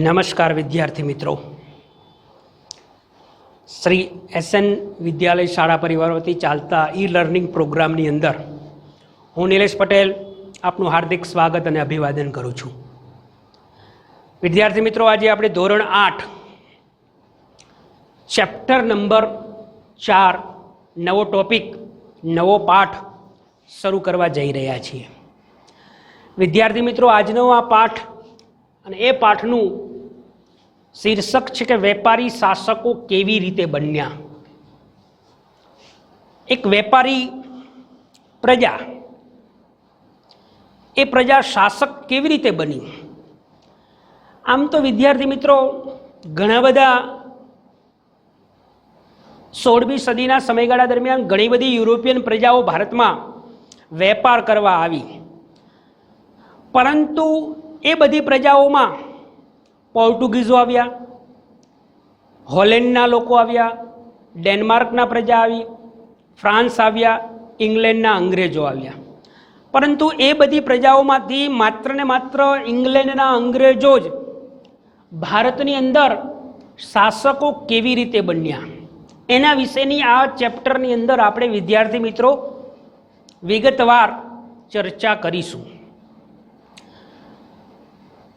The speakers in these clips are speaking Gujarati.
નમસ્કાર વિદ્યાર્થી મિત્રો, શ્રી એસએન વિદ્યાલય શાળા પરિવાર વતી ચાલતા ઈ લર્નિંગ પ્રોગ્રામની અંદર હું નિલેશ પટેલ આપનું હાર્દિક સ્વાગત અને અભિવાદન કરું છું. વિદ્યાર્થી મિત્રો, આજે આપણે ધોરણ 8 ચેપ્ટર નંબર 4 નવો ટોપિક નવો પાઠ શરૂ કરવા જઈ રહ્યા છીએ. વિદ્યાર્થી મિત્રો, આજનો આ પાઠ અને એ પાઠનું શીર્ષક છે કે વેપારી શાસકો કેવી રીતે બન્યા. એક વેપારી પ્રજા, એ પ્રજા શાસક કેવી રીતે બની. આમ તો વિદ્યાર્થી મિત્રો, ઘણા બધા 16મી સદીના સમયગાળા દરમિયાન ઘણી બધી યુરોપિયન પ્રજાઓ ભારતમાં વેપાર કરવા આવી, પરંતુ એ બધી પ્રજાઓમાં પોર્ટુગીઝો આવ્યા, હોલેન્ડના લોકો આવ્યા, ડેનમાર્કના પ્રજા આવી, ફ્રાન્સ આવ્યા, ઇંગ્લેન્ડના અંગ્રેજો આવ્યા. પરંતુ એ બધી પ્રજાઓમાંથી માત્ર ને માત્ર ઇંગ્લેન્ડના અંગ્રેજો જ ભારતની અંદર શાસકો કેવી રીતે બન્યા એના વિશેની આ ચેપ્ટરની અંદર આપણે વિદ્યાર્થી મિત્રો વિગતવાર ચર્ચા કરીશું.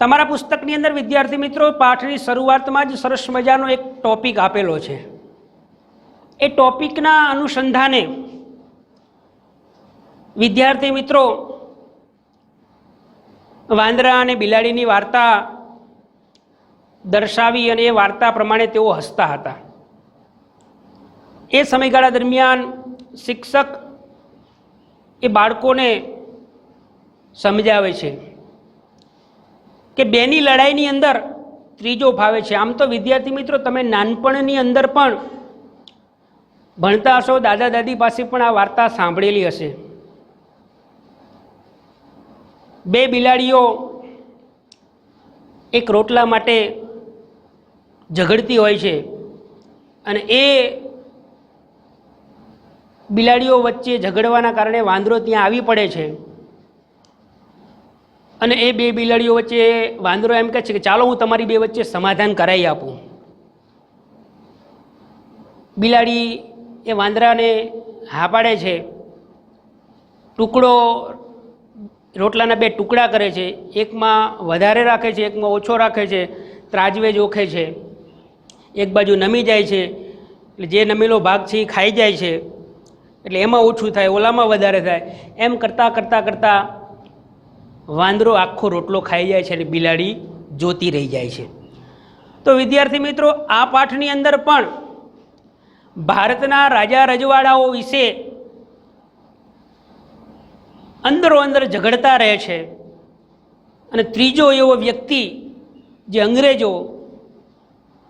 તમારા પુસ્તકની અંદર વિદ્યાર્થી મિત્રો પાઠની શરૂઆતમાં જ સરસ મજાનો એક ટોપિક આપેલો છે. એ ટોપિકના અનુસંધાને વિદ્યાર્થી મિત્રો વાંદરા અને બિલાડીની વાર્તા દર્શાવી અને એ વાર્તા પ્રમાણે તેઓ હસતા હતા. એ સમયગાળા દરમિયાન શિક્ષક એ બાળકોને સમજાવે છે કે બેની લડાઈની અંદર ત્રીજો ફાવે છે. આમ તો વિદ્યાર્થી મિત્રો તમે નાનપણની અંદર પણ ભણતા હશો, દાદા દાદી પાસે પણ આ વાર્તા સાંભળેલી હશે. બે બિલાડીઓ એક રોટલા માટે ઝઘડતી હોય છે અને એ બિલાડીઓ વચ્ચે ઝઘડવાના કારણે વાંદરો ત્યાં આવી પડે છે અને એ બે બિલાડીઓ વચ્ચે વાંદરો એમ કહે છે કે ચાલો હું તમારી બે વચ્ચે સમાધાન કરાવી આપું. બિલાડી એ વાંદરાને હા પાડે છે, ટુકડો રોટલાના બે ટુકડા કરે છે, એકમાં વધારે રાખે છે, એકમાં ઓછો રાખે છે, ત્રાજવે જોખે છે. એક બાજુ નમી જાય છે એટલે જે નમેલો ભાગ છે એ ખાઈ જાય છે, એટલે એમાં ઓછું થાય, ઓલામાં વધારે થાય. એમ કરતાં કરતાં કરતાં વાંદરો આખો રોટલો ખાઈ જાય છે અને બિલાડી જોતી રહી જાય છે. તો વિદ્યાર્થી મિત્રો, આ પાઠની અંદર પણ ભારતના રાજા રજવાડાઓ વિશે અંદરો અંદર ઝઘડતા રહે છે અને ત્રીજો એવો વ્યક્તિ જે અંગ્રેજો,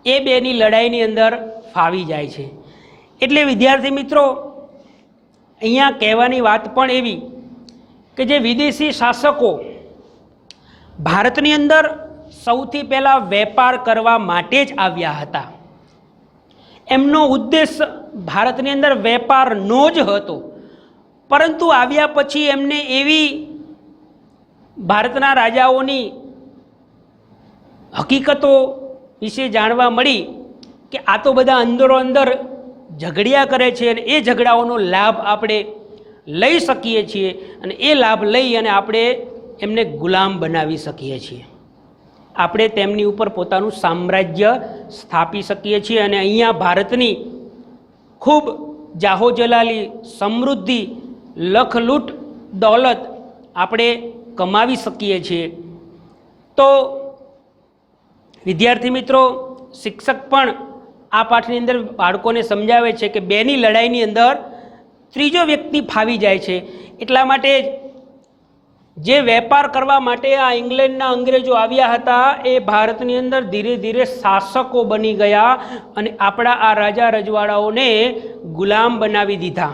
એ બેની લડાઈની અંદર ફાવી જાય છે. એટલે વિદ્યાર્થી મિત્રો, અહીંયા કહેવાની વાત પણ એવી કે જે વિદેશી શાસકો ભારતની અંદર સૌથી પહેલાં વેપાર કરવા માટે જ આવ્યા હતા. એમનો ઉદ્દેશ ભારતની અંદર વેપારનો જ હતો, પરંતુ આવ્યા પછી એમને એવી ભારતના રાજાઓની હકીકતો વિશે જાણવા મળી કે આ તો બધા અંદરો અંદર ઝઘડ્યા કરે છે અને એ ઝઘડાઓનો લાભ આપણે લઈ શકીએ છીએ અને એ લાભ લઈ અને આપણે એમને ગુલામ બનાવી શકીએ છીએ. આપણે તેમની ઉપર પોતાનું સામ્રાજ્ય સ્થાપી શકીએ છીએ અને અહીંયા ભારતની ખૂબ જાહોજલાલી સમૃદ્ધિ, લખલૂટ દોલત આપણે કમાવી શકીએ છીએ. તો વિદ્યાર્થી મિત્રો, શિક્ષક પણ આ પાઠની અંદર બાળકોને સમજાવે છે કે બેની લડાઈની અંદર ત્રીજો વ્યક્તિ ફાવી જાય છે. એટલા માટે જે વેપાર કરવા માટે આ ઇંગ્લેન્ડના અંગ્રેજો આવ્યા હતા એ ભારતની અંદર ધીરે ધીરે શાસકો બની ગયા અને આપણા આ રાજા રજવાડાઓને ગુલામ બનાવી દીધા.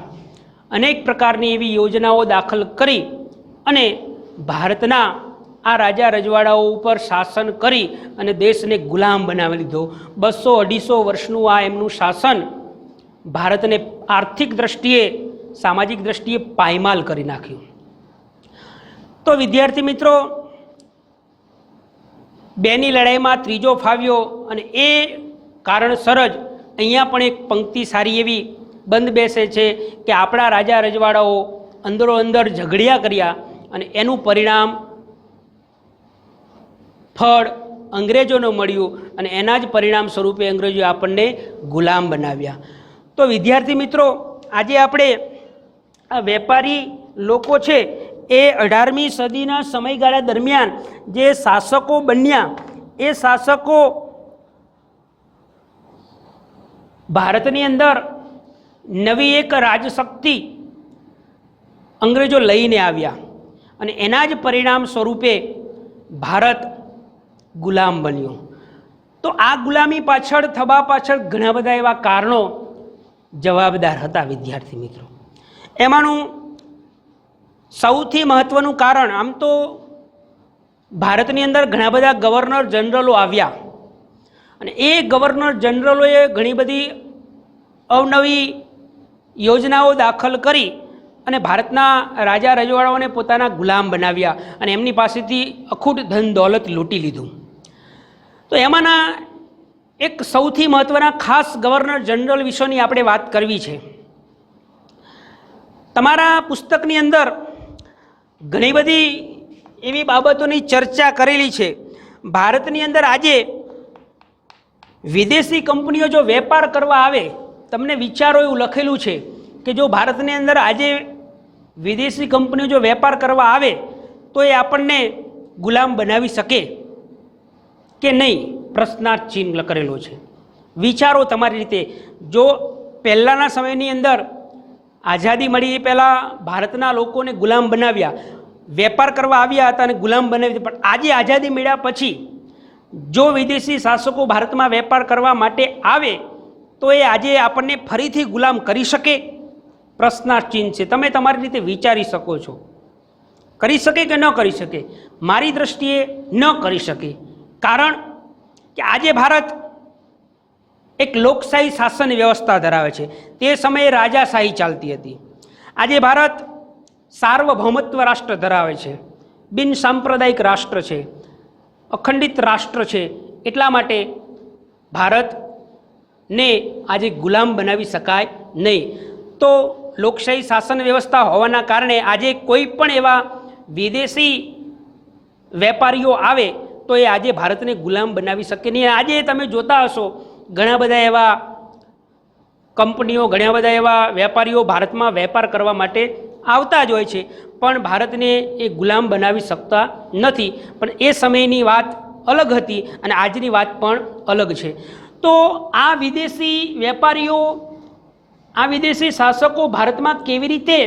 અનેક પ્રકારની એવી યોજનાઓ દાખલ કરી અને ભારતના આ રાજા રજવાડાઓ ઉપર શાસન કરી અને દેશને ગુલામ બનાવી લીધો. 200-250 વર્ષનું આ એમનું શાસન ભારતને આર્થિક દ્રષ્ટિએ, સામાજિક દ્રષ્ટિએ પાયમાલ કરી નાખ્યું. તો વિદ્યાર્થી મિત્રો, બેની લડાઈમાં ત્રીજો ફાવ્યો અને એ કારણસર જ અહીંયા પણ એક પંક્તિ સારી એવી બંધ બેસે છે કે આપણા રાજા રજવાડાઓ અંદરો અંદર ઝઘડિયા કર્યા અને એનું પરિણામ ફળ અંગ્રેજોને મળ્યું અને એના જ પરિણામ સ્વરૂપે અંગ્રેજોએ આપણને ગુલામ બનાવ્યા. તો વિદ્યાર્થી મિત્રો, આજે આપણે આ વેપારી લોકો છે એ 18મી સદીના સમયગાળા દરમિયાન જે શાસકો બન્યા એ શાસકો ભારતની અંદર નવી એક રાજશક્તિ અંગ્રેજો લઈને આવ્યા અને એના જ પરિણામ સ્વરૂપે ભારત ગુલામ બન્યું. તો આ ગુલામી પાછળ થવા પાછળ ઘણા બધા એવા કારણો જવાબદાર હતા વિદ્યાર્થી મિત્રો. એમાંનું સૌથી મહત્ત્વનું કારણ, આમ તો ભારતની અંદર ઘણા બધા ગવર્નર જનરલો આવ્યા અને એ ગવર્નર જનરલોએ ઘણી બધી અવનવી યોજનાઓ દાખલ કરી અને ભારતના રાજા રજવાડાઓને પોતાના ગુલામ બનાવ્યા અને એમની પાસેથી અખૂટ ધન દોલત લૂંટી લીધું. તો એમાંના એક સૌથી મહત્ત્વના ખાસ ગવર્નર જનરલ વિશેની આપણે વાત કરવી છે. તમારા પુસ્તકની અંદર ઘણી બધી એવી બાબતોની ચર્ચા કરેલી છે. ભારતની અંદર આજે વિદેશી કંપનીઓ જો વેપાર કરવા આવે, તમને વિચારો એવું લખેલું છે કે જો ભારતની અંદર આજે વિદેશી કંપનીઓ જો વેપાર કરવા આવે તો એ આપણને ગુલામ બનાવી શકે કે નહીં, પ્રશ્નાર્થ ચિહ્ન કરેલો છે. વિચારો તમારી રીતે. જો પહેલાંના સમયની અંદર આઝાદી મળી પહેલાં ભારતના લોકોને ગુલામ બનાવ્યા, વેપાર કરવા આવ્યા હતા અને ગુલામ બનાવી, પણ આજે આઝાદી મળ્યા પછી જો વિદેશી શાસકો ભારતમાં વેપાર કરવા માટે આવે તો એ આજે આપણને ફરીથી ગુલામ કરી શકે? પ્રશ્નાર્થ ચિહ્ન છે. તમે તમારી રીતે વિચારી શકો છો, કરી શકે કે ન કરી શકે? મારી દૃષ્ટિએ ન કરી શકે. કારણ કે આજે ભારત એક લોકશાહી શાસન વ્યવસ્થા ધરાવે છે. તે સમયે રાજાશાહી ચાલતી હતી. આજે ભારત સાર્વભૌમત્વ રાષ્ટ્ર ધરાવે છે, બિન સાંપ્રદાયિક રાષ્ટ્ર છે, અખંડિત રાષ્ટ્ર છે. એટલા માટે ભારતને આજે ગુલામ બનાવી શકાય નહીં. તો લોકશાહી શાસન વ્યવસ્થા હોવાના કારણે આજે કોઈ પણ એવા વિદેશી વેપારીઓ આવે તો એ આજે ભારતને ગુલામ બનાવી શકે નહીં. આજે તમે જોતા હશો ઘણા બધા એવા કંપનીઓ, ઘણા બધા એવા વેપારીઓ ભારતમાં વેપાર કરવા માટે આવતા જ હોય છે, પણ ભારતને એ ગુલામ બનાવી શકતા નથી. પણ એ સમયની વાત અલગ હતી અને આજની વાત પણ અલગ છે. તો આ વિદેશી વેપારીઓ, આ વિદેશી શાસકો ભારતમાં કેવી રીતે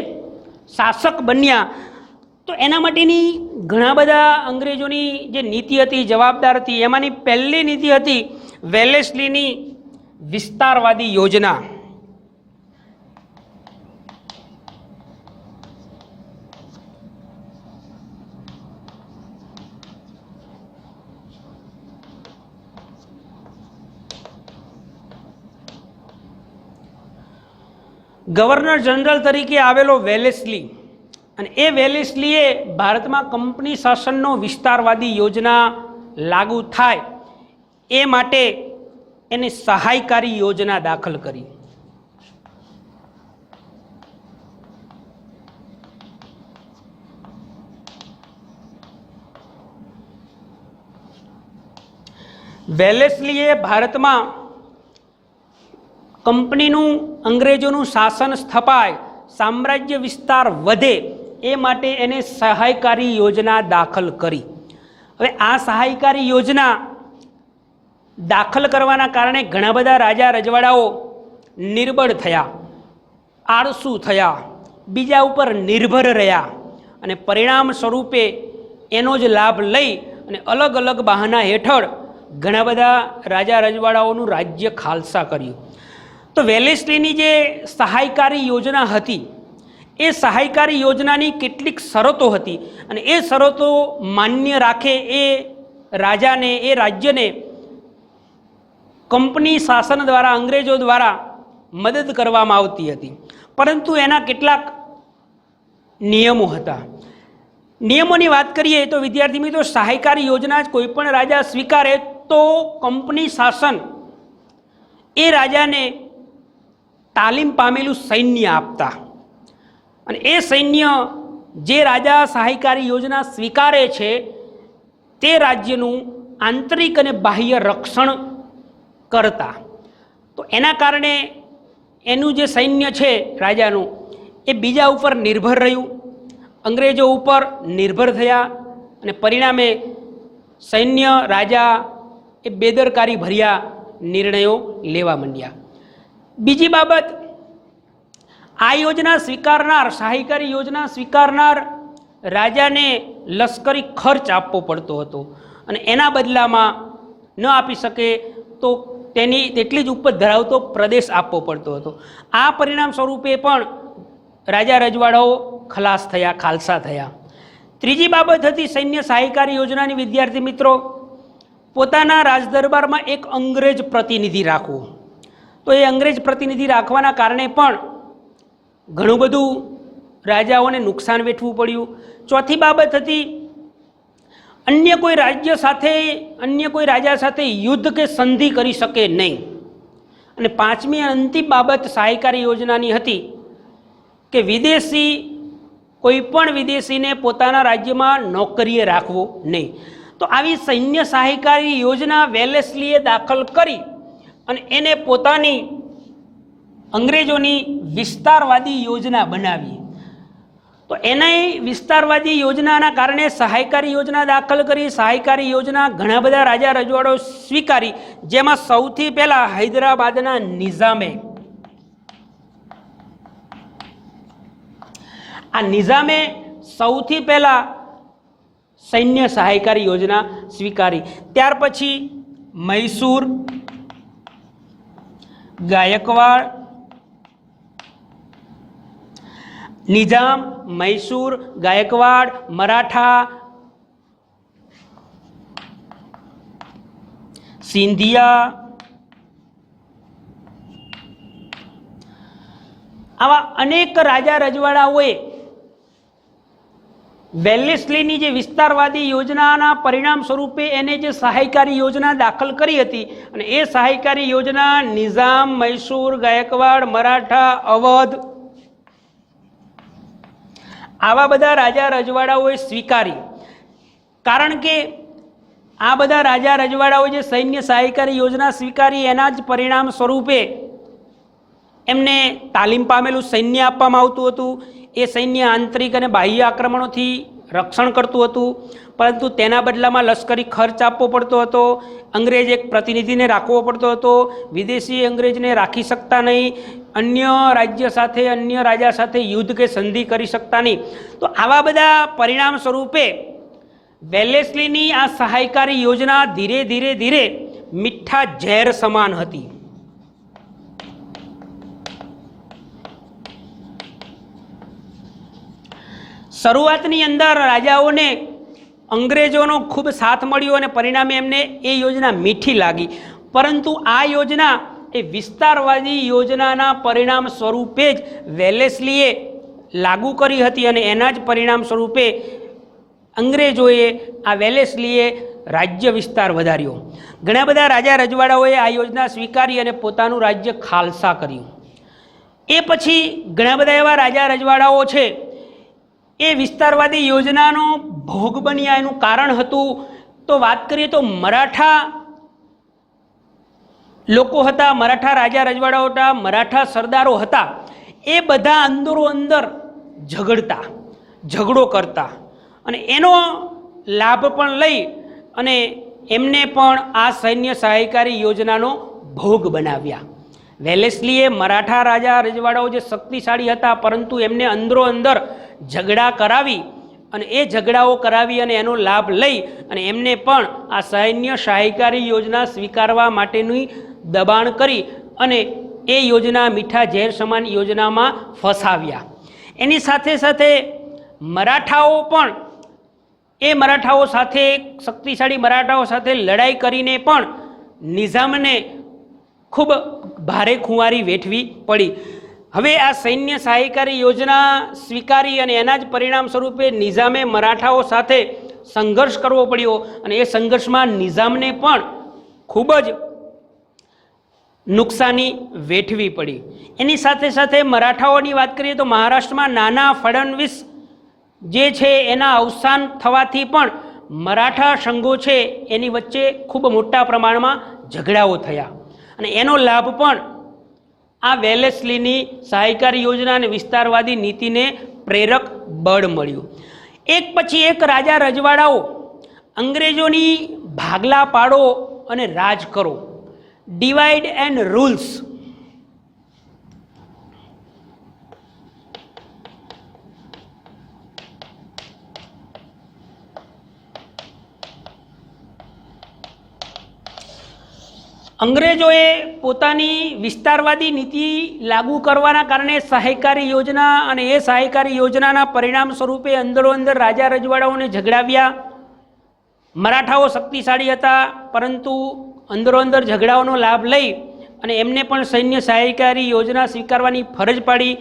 શાસક બન્યા, તો એના માટેની ઘણા બધા અંગ્રેજોની જે નીતિ હતી, જવાબદાર હતી. એમાંની પહેલી નીતિ હતી વેલેસ્લીની વિસ્તારવાદી યોજના. ગવર્નર જનરલ તરીકે આવેલો વેલેસ્લી, અને એ વેલેસ્લીએ ભારતમાં કંપની શાસનનો વિસ્તારવાદી યોજના લાગુ થાય એ માટે એને સહાયકારી યોજના દાખલ કરી. વેલેસ્લીએ ભારતમાં કંપનીનું, અંગ્રેજોનું શાસન સ્થપાય, સામ્રાજ્ય વિસ્તાર વધે એ માટે એને સહાયકારી યોજના દાખલ કરી. હવે આ સહાયકારી યોજના દાખલ કરવાના કારણે ઘણા બધા રાજા રજવાડાઓ નિર્બળ થયા, આળસુ થયા, બીજા ઉપર નિર્ભર રહ્યા અને પરિણામ સ્વરૂપે એનો જ લાભ લઈ અને અલગ અલગ બહાના હેઠળ ઘણા બધા રાજા રજવાડાઓનું રાજ્ય ખાલસા કર્યું. તો વેલેસ્લીની જે સહાયકારી યોજના હતી એ સહાયકારી યોજનાની કેટલીક શરતો હતી અને એ શરતો માન્ય રાખે એ રાજાને, એ રાજ્યને કંપની શાસન દ્વારા, અંગ્રેજો દ્વારા મદદ કરવામાં આવતી હતી. પરંતુ એના કેટલાક નિયમો હતા. નિયમોની વાત કરીએ તો વિદ્યાર્થી મિત્રો, સહાયકારી યોજના કોઈ પણ રાજા સ્વીકારે તો કંપની શાસન એ રાજાને તાલીમ પામેલું સૈન્ય આપતા, અને એ સૈન્ય જે રાજા સહાયકારી યોજના સ્વીકારે છે તે રાજ્યનું આંતરિક અને બાહ્ય રક્ષણ કરતા. તો એના કારણે એનું જે સૈન્ય છે રાજાનું એ બીજા ઉપર નિર્ભર રહ્યું, અંગ્રેજો ઉપર નિર્ભર થયા, અને પરિણામે સૈન્ય રાજા એ બેદરકારી ભર્યા નિર્ણયો લેવા માંડ્યા. બીજી બાબત, આ યોજના સ્વીકારનાર, સહાયકારી યોજના સ્વીકારનાર રાજાને લશ્કરી ખર્ચ આપવો પડતો હતો, અને એના બદલામાં ન આપી શકે તો તેની તેટલી જ ઉપજ ધરાવતો પ્રદેશ આપવો પડતો હતો. આ પરિણામ સ્વરૂપે પણ રાજા રજવાડાઓ ખલાસ થયા, ખાલસા થયા. ત્રીજી બાબત હતી સૈન્ય સહાયકારી યોજનાની વિદ્યાર્થી મિત્રો, પોતાના રાજદરબારમાં એક અંગ્રેજ પ્રતિનિધિ રાખવો. તો એ અંગ્રેજ પ્રતિનિધિ રાખવાના કારણે પણ ઘણું બધું રાજાઓને નુકસાન વેઠવું પડ્યું. ચોથી બાબત હતી, અન્ય કોઈ રાજ્ય સાથે, અન્ય કોઈ રાજા સાથે યુદ્ધ કે સંધિ કરી શકે નહીં. અને પાંચમી અંતિમ બાબત સહાયકારી યોજનાની હતી કે વિદેશી, કોઈ પણ વિદેશીને પોતાના રાજ્યમાં નોકરીએ રાખવો નહીં. તો આવી સૈન્ય સહાયકારી યોજના વેલેસ્લીએ દાખલ કરી અને એને પોતાની અંગ્રેજોની વિસ્તારવાદી યોજના બનાવી. તો એના વિસ્તારવાદી યોજનાના કારણે સહાયકારી યોજના દાખલ કરી. સહાયકારી યોજના ઘણા બધા રાજા રજવાડો સ્વીકારી, જેમાં સૌથી પહેલાં હૈદરાબાદના નિઝામે, આ નિઝામે સૌથી પહેલાં સૈન્ય સહાયકારી યોજના સ્વીકારી. ત્યાર પછી મૈસૂર, ગાયકવાડ, નિઝામ, મૈસૂર, ગાયકવાડ, મરાઠા, સિંધિયા, આવા અનેક રાજા રજવાડાઓએ વેલેસ્લીની જે વિસ્તારવાદી યોજનાના પરિણામ સ્વરૂપે એને જે સહાયકારી યોજના દાખલ કરી હતી, અને એ સહાયકારી યોજના નિઝામ, મૈસૂર, ગાયકવાડ, મરાઠા, અવધ, આવા બધા રાજા રજવાડાઓએ સ્વીકારી. કારણ કે આ બધા રાજા રજવાડાઓએ જે સૈન્ય સહાયકારી યોજના સ્વીકારી એના જ પરિણામ સ્વરૂપે એમને તાલીમ પામેલું સૈન્ય આપવામાં આવતું હતું. એ સૈન્ય આંતરિક અને બાહ્ય આક્રમણોથી રક્ષણ કરતું હતું, પરંતુ તેના બદલામાં લશ્કરી ખર્ચ આપવો પડતો હતો. અંગ્રેજ એક પ્રતિનિધિને રાખવો પડતો હતો, વિદેશી અંગ્રેજને રાખી શકતા નહીં, અન્ય રાજ્ય સાથે, અન્ય રાજા સાથે યુદ્ધ કે સંધિ કરી શકતા નહીં. તો આવા બધા પરિણામ સ્વરૂપે વેલેસ્લીની આ સહાયકારી યોજના ધીરે ધીરે ધીરે મીઠા ઝેર સમાન હતી. શરૂઆતની અંદર રાજાઓને અંગ્રેજોનો ખૂબ સાથ મળ્યો અને પરિણામે એમને એ યોજના મીઠી લાગી. પરંતુ આ યોજના એ વિસ્તારવાદી યોજનાના પરિણામ સ્વરૂપે જ વેલેસ્લીએ લાગુ કરી હતી, અને એના જ પરિણામ સ્વરૂપે અંગ્રેજોએ, આ વેલેસ્લીએ રાજ્ય વિસ્તાર વધાર્યો. ઘણા બધા રાજા રજવાડાઓએ આ યોજના સ્વીકારી અને પોતાનું રાજ્ય ખાલસા કર્યું. એ પછી ઘણા બધા એવા રાજા રજવાડાઓ છે એ વિસ્તારવાદી યોજનાનો ભોગ બન્યા. એનું કારણ હતું તો વાત કરીએ તો મરાઠા લોકો હતા, મરાઠા રાજા રજવાડાઓ હતા, મરાઠા સરદારો હતા. એ બધા અંદરો અંદર ઝઘડતા, ઝઘડો કરતા, અને એનો લાભ પણ લઈ અને એમને પણ આ સૈન્ય સહાયકારી યોજનાનો ભોગ બનાવ્યા. વેલેસ્લીએ મરાઠા રાજા રજવાડાઓ જે શક્તિશાળી હતા, પરંતુ એમને અંદરો અંદર ઝઘડા કરાવી, અને એ ઝઘડાઓ કરાવી અને એનો લાભ લઈ અને એમને પણ આ સૈન્ય સહાયકારી યોજના સ્વીકારવા માટેનું દબાણ કરી અને એ યોજના મીઠા ઝેર સમાન યોજનામાં ફસાવ્યા. એની સાથે સાથે મરાઠાઓ પણ, એ મરાઠાઓ સાથે, શક્તિશાળી મરાઠાઓ સાથે લડાઈ કરીને પણ નિઝામને ખૂબ ભારે ખુંવારી વેઠવી પડી. હવે આ સૈન્ય સહાયકારી યોજના સ્વીકારી અને એના જ પરિણામ સ્વરૂપે નિઝામે મરાઠાઓ સાથે સંઘર્ષ કરવો પડ્યો અને એ સંઘર્ષમાં નિઝામને પણ ખૂબ જ નુકસાની વેઠવી પડી। એની સાથે સાથે મરાઠાઓની વાત કરીએ તો મહારાષ્ટ્રમાં નાના ફડણવીસ જે છે એના અવસાન થવાથી પણ મરાઠા સંઘો છે એની વચ્ચે ખૂબ મોટા પ્રમાણમાં ઝઘડાઓ થયા અને એનો લાભ પણ આ વેલેસ્લીની સહાયકારી યોજના અને વિસ્તારવાદી નીતિને પ્રેરક બળ મળ્યું। એક પછી એક રાજા રજવાડાઓ અંગ્રેજોની ભાગલા પાડો અને રાજ કરો, ડિવાઇડ એન્ડ રૂલ્સ, અંગ્રેજોએ પોતાની વિસ્તારવાદી નીતિ લાગુ કરવાના કારણે સહાયકારી યોજના અને એ સહાયકારી યોજનાના પરિણામ સ્વરૂપે અંદરો અંદર રાજા રજવાડાઓને ઝઘડાવ્યા। મરાઠાઓ શક્તિશાળી હતા પરંતુ અંદરો અંદર ઝઘડાઓનો લાભ લઈ અને એમને પણ સૈન્ય સહાયકારી યોજના સ્વીકારવાની ફરજ પાડી।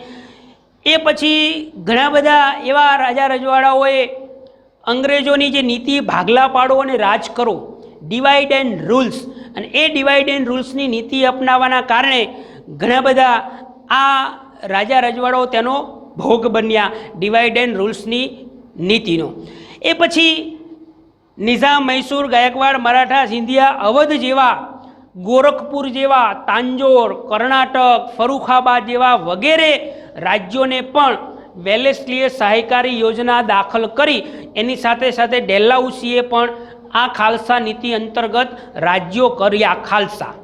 એ પછી ઘણા બધા એવા રાજા રજવાડાઓએ અંગ્રેજોની જે નીતિ ભાગલા પાડો અને રાજ કરો, ડિવાઇડ એન્ડ રૂલ્સ, અને એ ડિવાઇડ એન્ડ રૂલ્સની નીતિ અપનાવવાના કારણે ઘણા બધા આ રાજા રજવાડાઓ તેનો ભોગ બન્યા ડિવાઇડ એન્ડ રૂલ્સની નીતિનો। એ પછી નિઝામ, મૈસૂર, ગાયકવાડ, મરાઠા, સિંધિયા, અવધ જેવા, ગોરખપુર જેવા, તાંજોર, કર્ણાટક, ફરુખાબાદ જેવા વગેરે રાજ્યોને પણ વેલેસ્લીએ સહાયકારી યોજના દાખલ કરી। એની સાથે સાથે ડેલ્હાઉસીએ પણ આ ખાલસા નીતિ અંતર્ગત રાજ્યો કર્યા ખાલસા।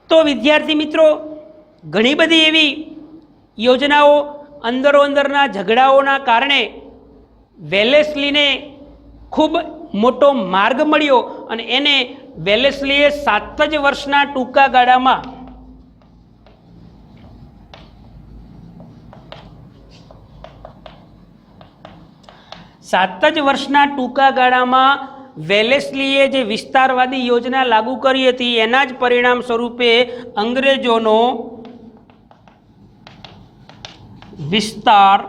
તો વિદ્યાર્થી મિત્રો, ઘણી બધી એવી યોજનાઓ અંદરો અંદરના ઝઘડાઓના કારણે વેલેસ્લીને ખૂબ મોટો માર્ગ મળ્યો અને એને વેલેસ્લીએ 7 જ વર્ષના ટૂંકા ગાળામાં વેલેસ્લીએ જે વિસ્તારવાદી યોજના લાગુ કરી હતી એના જ પરિણામ સ્વરૂપે અંગ્રેજોનો વિસ્તાર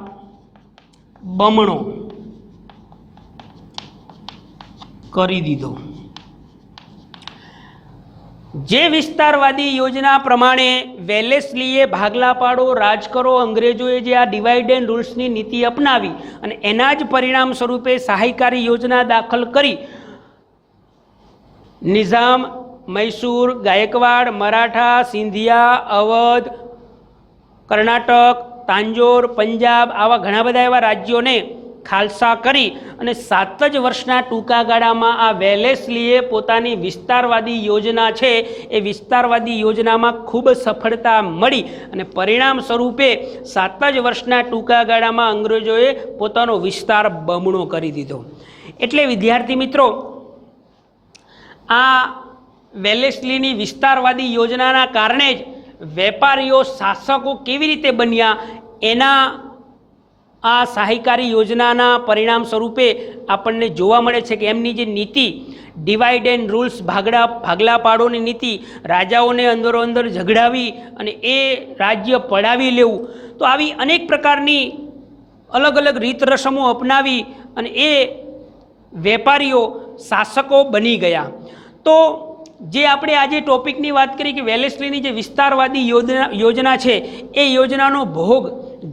બમણો કરી દીધો। જે વિસ્તારવાદી યોજના પ્રમાણે વેલેસ્લીએ ભાગલા પાડો, રાજ કરો, અંગ્રેજોએ જે આ ડિવાઇડ એન્ડ રૂલ્સની નીતિ અપનાવી અને એના જ પરિણામ સ્વરૂપે સહાયકારી યોજના દાખલ કરી નિઝામ, મૈસૂર, ગાયકવાડ, મરાઠા, સિંધિયા, અવધ, કર્ણાટક, તાંજોર, પંજાબ આવા ઘણા બધા એવા રાજ્યોને ખાલસા કરી અને 7 જ વર્ષના ટૂંકા ગાળામાં આ વેલેસ્લીએ પોતાની વિસ્તારવાદી યોજના છે એ વિસ્તારવાદી યોજનામાં ખૂબ સફળતા મળી અને પરિણામ સ્વરૂપે 7 જ વર્ષના ટૂંકા ગાળામાં અંગ્રેજોએ પોતાનો વિસ્તાર બમણો કરી દીધો। એટલે વિદ્યાર્થી મિત્રો, આ વેલેસ્લીની વિસ્તારવાદી યોજનાના કારણે જ વેપારીઓ, શાસકો કેવી રીતે બન્યા એના આ સહાયકારી યોજનાના પરિણામ સ્વરૂપે આપણને જોવા મળે છે કે એમની જે નીતિ ડિવાઇડ એન્ડ રૂલ્સ, ભાગલા પાડોની નીતિ, રાજાઓને અંદરો અંદર ઝઘડાવી અને એ રાજ્ય પડાવી લેવું, તો આવી અનેક પ્રકારની અલગ અલગ રીત રસમો અપનાવી અને એ વેપારીઓ શાસકો બની ગયા। તો જે આપણે આજે ટોપિકની વાત કરી કે વેલેસ્લીની જે વિસ્તારવાદી યોજના છે એ યોજનાનો ભોગ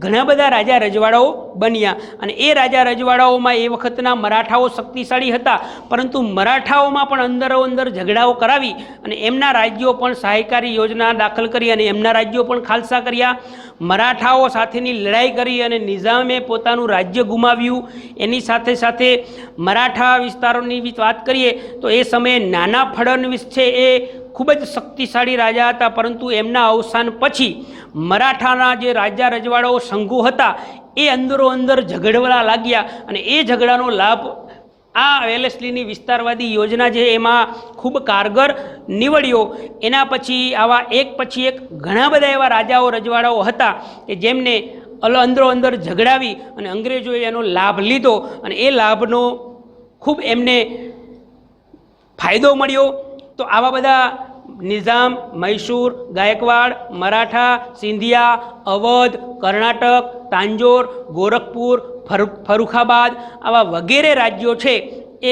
ઘણા બધા રાજા રજવાડાઓ બન્યા અને એ રાજા રજવાડાઓમાં એ વખતના મરાઠાઓ શક્તિશાળી હતા પરંતુ મરાઠાઓમાં પણ અંદરો અંદર ઝઘડાઓ કરાવી અને એમના રાજ્યો પણ સહાયકારી યોજના દાખલ કરી અને એમના રાજ્યો પણ ખાલસા કર્યા। મરાઠાઓ સાથેની લડાઈ કરી અને નિઝામે પોતાનું રાજ્ય ગુમાવ્યું। એની સાથે સાથે મરાઠા વિસ્તારોની વાત કરીએ તો એ સમયે નાના ફડણવીસ છે એ ખૂબ જ શક્તિશાળી રાજા હતા પરંતુ એમના અવસાન પછી મરાઠાના જે રાજા રજવાડાઓ સંઘો હતા એ અંદરો અંદર ઝઘડવા લાગ્યા અને એ ઝઘડાનો લાભ આ વેલેસ્લીની વિસ્તારવાદી યોજના છે એમાં ખૂબ કારગર નીવડ્યો। એના પછી આવા એક પછી એક ઘણા બધા એવા રાજાઓ રજવાડાઓ હતા કે જેમને અંદરો અંદર ઝઘડાવી અને અંગ્રેજોએ એનો લાભ લીધો અને એ લાભનો ખૂબ એમને ફાયદો મળ્યો। તો આવા બધા નિઝામ, મૈસૂર, ગાયકવાડ, મરાઠા, સિંધિયા, અવધ, કર્ણાટક, તાંજોર, ગોરખપુર, ફરુખાબાદ આવા વગેરે રાજ્યો છે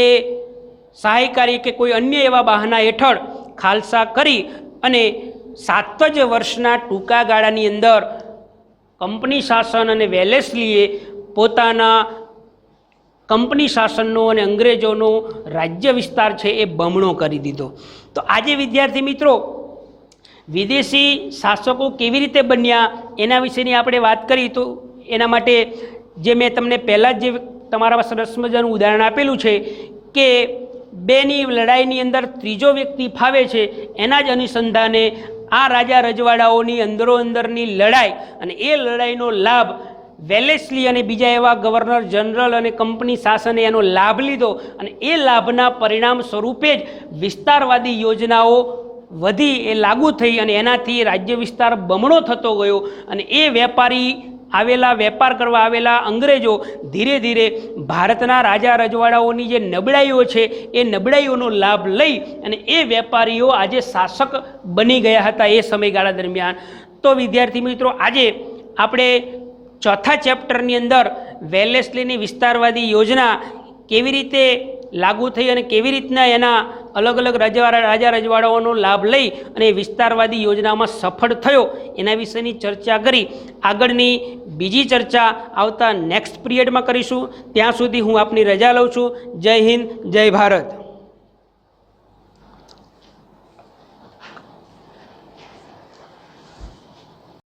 એ સહાયકારી કે કોઈ અન્ય એવા બહાના હેઠળ ખાલસા કરી અને 7 જ વર્ષના ટૂંકા ગાળાની અંદર કંપની શાસન અને વેલેસ્લીએ પોતાના કંપની શાસનનો અને અંગ્રેજોનો રાજ્ય વિસ્તાર છે એ બમણો કરી દીધો. તો આજે વિદ્યાર્થી મિત્રો વિદેશી શાસકો કેવી રીતે બન્યા એના વિશેની આપણે વાત કરી. તો એના માટે જે મેં તમને પહેલાં જ જે તમારા સરસ મજાનું ઉદાહરણ આપેલું છે કે બેની લડાઈની અંદર ત્રીજો વ્યક્તિ ફાવે છે, એના જ અનુસંધાને આ રાજા રજવાડાઓની અંદરોઅંદરની લડાઈ અને એ લડાઈનો લાભ વેલેસ્લી અને બીજા એવા ગવર્નર જનરલ અને કંપની શાસને એનો લાભ લીધો અને એ લાભના પરિણામ સ્વરૂપે જ વિસ્તારવાદી યોજનાઓ વધી, એ લાગુ થઈ અને એનાથી રાજ્ય વિસ્તાર બમણો થતો ગયો અને એ વેપાર કરવા આવેલા અંગ્રેજો ધીરે ધીરે ભારતના રાજા રજવાડાઓની જે નબળાઈઓ છે એ નબળાઈઓનો લાભ લઈ અને એ વેપારીઓ આજે શાસક બની ગયા હતા એ સમયગાળા દરમિયાન. તો વિદ્યાર્થી મિત્રો આજે આપણે ચોથા ચેપ્ટરની અંદર વેલેસ્લીની વિસ્તારવાદી યોજના કેવી રીતે લાગુ થઈ અને કેવી રીતના એના અલગ અલગ રાજા રજવાડાઓનો લાભ લઈ અને વિસ્તારવાદી યોજનામાં સફળ થયો એના વિશેની ચર્ચા કરી. આગળની બીજી ચર્ચા આવતા નેક્સ્ટ પિરિયડમાં કરીશું. ત્યાં સુધી હું આપની રજા લઉં છું. જય હિન્દ, જય ભારત.